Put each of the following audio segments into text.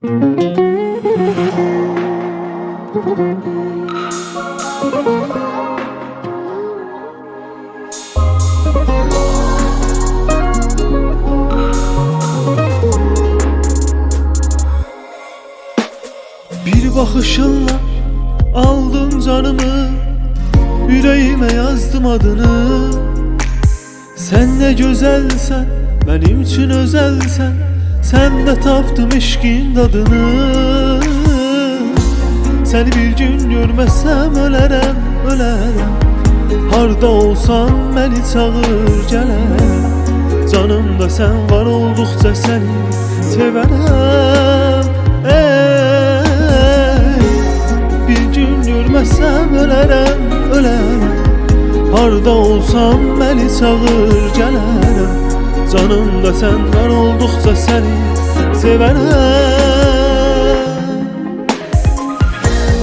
Bir bakışınla aldın canımı, yüreğime yazdım adını. Sen ne güzelsen, benim için özelsen, sen de taptım eşkin tadını. Seni bir gün görmezsem ölerem, ölerem. Harda olsam beni çağır gələrəm. Canımda sen var oldukça seni severem. Bir gün görmezsem ölerem, ölerem. Harda olsam beni çağır gələrəm. Canımda sen var oldukça seni severem.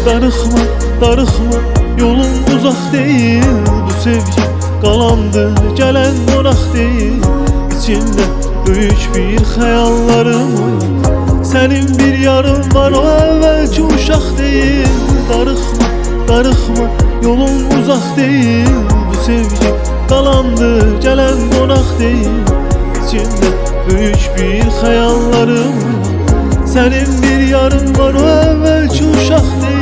Darıxma, darıxma, yolun uzak değil. Bu sevgi qalandı, gelen qonaq değil. İçimde büyük bir xəyallarım var. Senin bir yarın var, o evvelki uşaq değil. Darıxma, darıxma, yolun uzak değil. Bu sevgi qalandı, gelen qonaq değil. İçimde büyük bir xəyallarım var. Senin bir yarın var, o evvelki uşaq değil.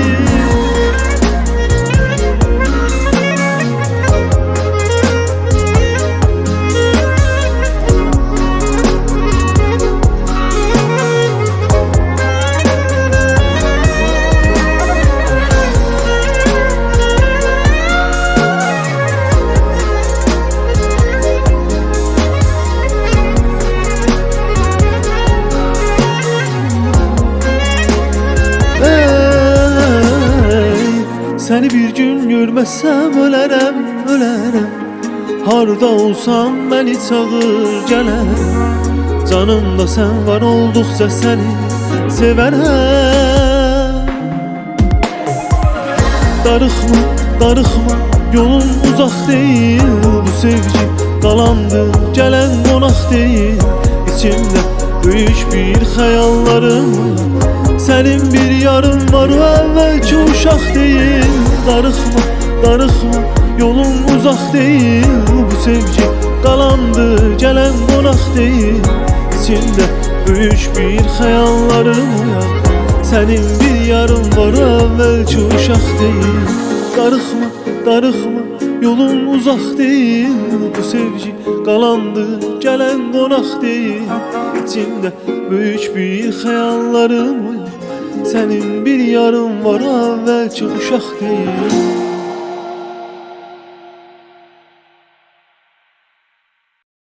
Seni bir gün görmezsem ölerem, ölerem. Harda olsam beni çağır gələrəm. Canımda sen var oldukça seni severem. Darıxma, darıxma, yolun uzak değil. Bu sevgi qalandı, gelen qonaq değil. İçimde büyük bir xəyallarım var. Senin bir yarın var, o evvelki uşaq değil. Darıxma, darıxma, yolun uzak değil. Bu sevgi qalandı, gelen qonaq değil. İçimde büyük bir xəyallarım var. Senin bir yarın var, o evvelki uşaq değil. Darıxma, darıxma, yolun uzak değil. Bu sevgi qalandı, gelen qonaq değil. İçimde büyük bir xəyallarım var. Senin bir yarın var, evvelki uşaq değil.